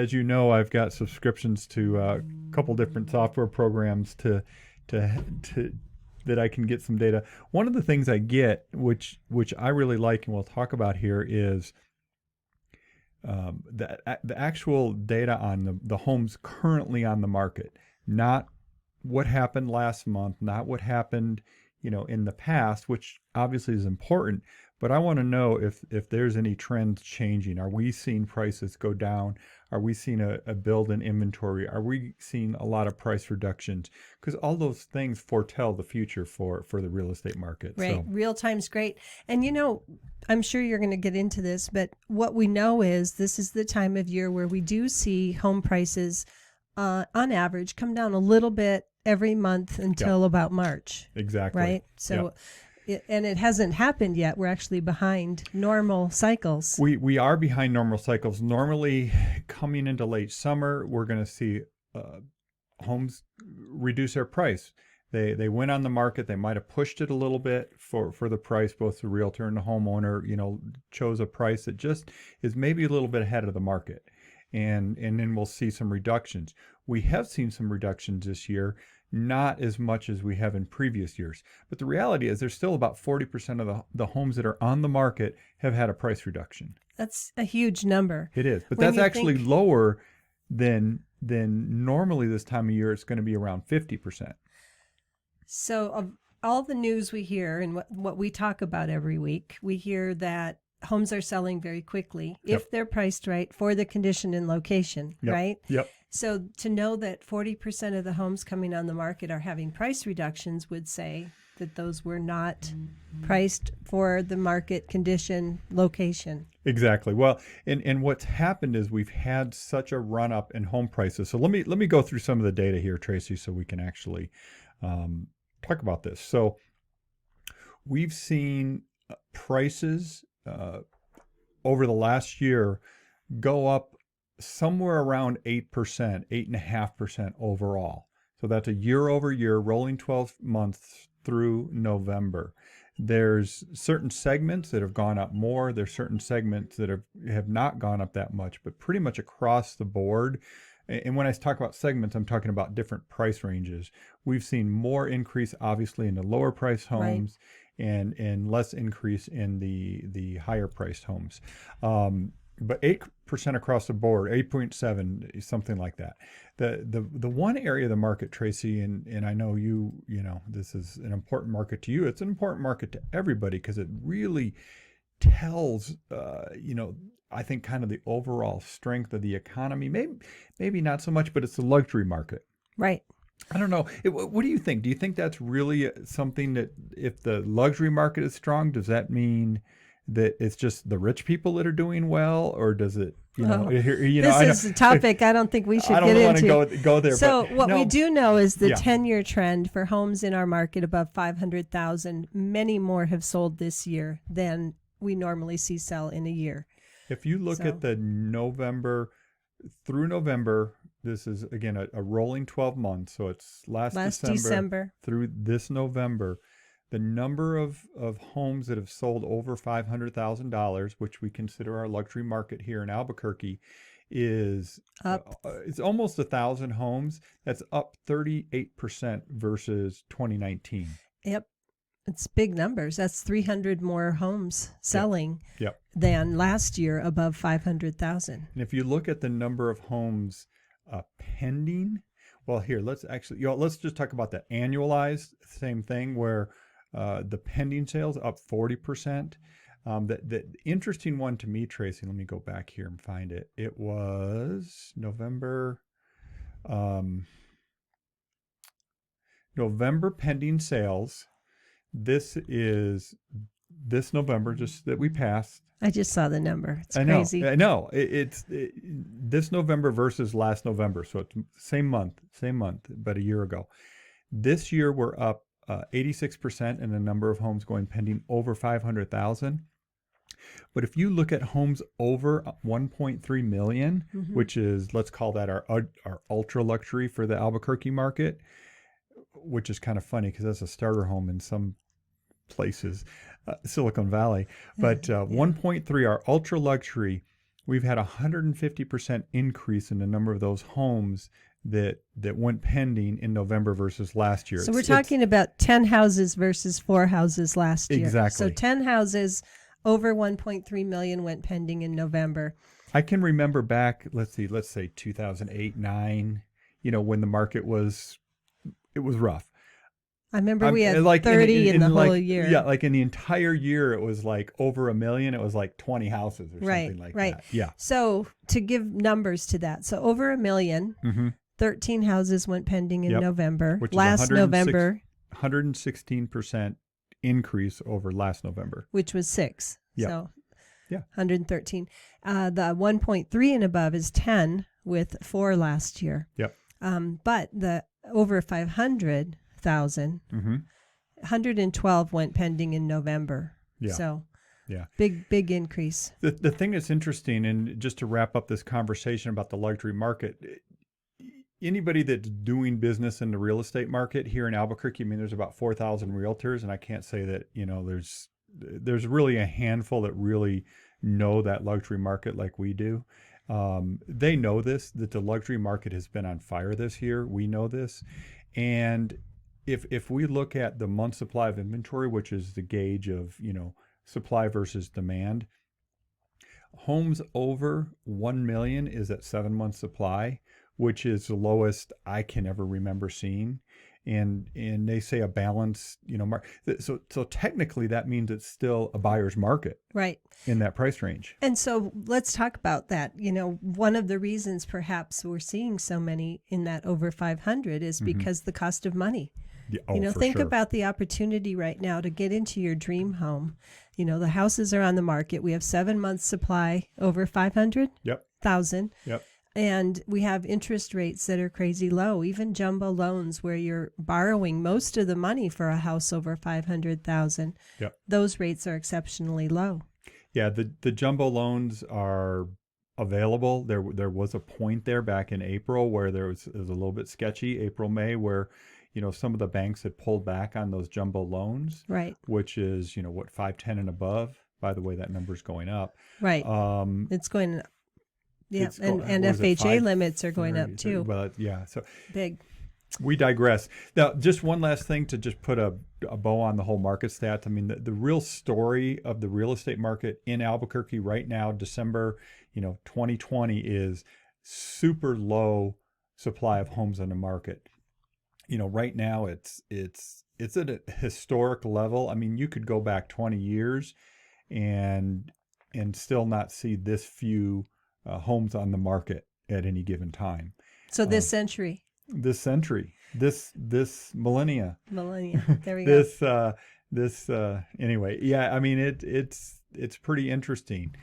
as you know, I've got subscriptions to a couple different software programs to that I can get some data. One of the things I get, which I really like, and we'll talk about here, is the actual data on the homes currently on the market, not what happened last month, not what happened, in the past, which obviously is important. But I want to know if there's any trends changing. Are we seeing prices go down? Are we seeing a build in inventory? Are we seeing a lot of price reductions? Because all those things foretell the future for the real estate market. Right. So, Real time's great. And I'm sure you're going to get into this, but what we know is this is the time of year where we do see home prices on average come down a little bit every month until about March. exactly. Right. So, and it hasn't happened yet. We're actually behind normal cycles. We are behind normal cycles. Normally, coming into late summer, we're going to see homes reduce their price. They went on the market. They might have pushed it a little bit for the price. Both the realtor and the homeowner, chose a price that just is maybe a little bit ahead of the market, and then we'll see some reductions. We have seen some reductions this year. Not as much as we have in previous years. But the reality is there's still about 40% of the homes that are on the market have had a price reduction. That's a huge number. It is. But When that's you actually think- lower than normally this time of year. It's going to be around 50%. So of all the news we hear and what we talk about every week, we hear that homes are selling very quickly if they're priced right for the condition and location, right? Yep. So to know that 40% of the homes coming on the market are having price reductions would say that those were not priced for the market condition location. Exactly. Well, and what's happened is we've had such a run up in home prices. So let me go through some of the data here, Tracy, so we can actually talk about this. So we've seen prices over the last year go up somewhere around 8%, 8.5% overall. So that's a year over year, rolling 12 months through November. There's certain segments that have gone up more. There's certain segments that have not gone up that much, but pretty much across the board. And when I talk about segments, I'm talking about different price ranges. We've seen more increase, obviously, in the lower price homes, and less increase in the higher priced homes. But 8% across the board, 8.7, something like that. The one area of the market, Tracy, and I know this is an important market to you. It's an important market to everybody because it really tells, I think kind of the overall strength of the economy. Maybe not so much, but it's the luxury market. Right. I don't know. What do you think? Do you think that's really something that if the luxury market is strong, does that mean that it's just the rich people that are doing well, or does it, this is a topic I don't think we should get into. I don't want to go there. So but what we do know is the 10-year trend for homes in our market above 500,000, many more have sold this year than we normally see sell in a year. If you look at the November through November, this is, again, a rolling 12 months. So it's last December through this November. The number of homes that have sold over $500,000, which we consider our luxury market here in Albuquerque, is up. It's almost 1,000 homes. That's up 38% versus 2019. Yep. It's big numbers. That's 300 more homes selling than last year above 500,000. And if you look at the number of homes pending, well, here, let's just talk about the annualized, same thing, where the pending sales up 40%. The interesting one to me, Tracy, let me go back here and find it. It was November pending sales. This is this November, just that we passed. I just saw the number. It's crazy. I know. It's this November versus last November. So it's same month, but a year ago. This year we're up 86% in the number of homes going pending over 500,000. But if you look at homes over 1.3 million, which is, let's call that our ultra luxury for the Albuquerque market, which is kind of funny because that's a starter home in some places, Silicon Valley. But 1.3, our ultra luxury, we've had a 150% increase in the number of those homes that went pending in November versus last year. So we're talking about 10 houses versus 4 houses last year. Exactly. So 10 houses over 1.3 million went pending in November. I can remember back, let's say 2008, 9, when the market was rough. I remember we had like 30 in the whole like, year. Yeah, like in the entire year, it was like over a million. It was like 20 houses or something like that. Yeah. So to give numbers to that, so over a million, 13 houses went pending in November. Which last is November, 116% increase over last November. which was 6. Yeah. So Yeah. 113. The 1.3 and above is 10 with 4 last year. Yep. But the over 500,000, 112 went pending in November. Yeah. So Yeah. big increase. The thing that's interesting, and just to wrap up this conversation about the luxury market, anybody that's doing business in the real estate market here in Albuquerque, I mean, there's about 4,000 realtors, and I can't say that, there's really a handful that really know that luxury market like we do. They know that the luxury market has been on fire this year. We know this. And if we look at the month supply of inventory, which is the gauge of, supply versus demand, homes over 1 million is at 7 months supply, which is the lowest I can ever remember seeing. And they say a balanced, market. So technically that means it's still a buyer's market, Right. in that price range. And so let's talk about that. One of the reasons perhaps we're seeing so many in that over 500 is because the cost of money. Yeah, Think sure. about the opportunity right now to get into your dream home. The houses are on the market. We have 7 months supply over 500,000. Yep. And we have interest rates that are crazy low, even jumbo loans where you're borrowing most of the money for a house over 500,000. Yep. Those rates are exceptionally low. Yeah, the jumbo loans are available. There was a point there back in April where it was a little bit sketchy, April, May, where some of the banks had pulled back on those jumbo loans, Right. which is 510 and above. By the way, that number's going up. Right. It's going up. Yeah, and what is it, FHA 5, limits are going up 30, too. Well, yeah. So Big. we digress. Now, just one last thing to just put a bow on the whole market stats. I mean, the real story of the real estate market in Albuquerque right now, December, 2020, is super low supply of homes on the market. Right now it's at a historic level. I mean, you could go back 20 years and still not see this few homes on the market at any given time. So this century. This millennia. There we go. Anyway, yeah, I mean, it's pretty interesting.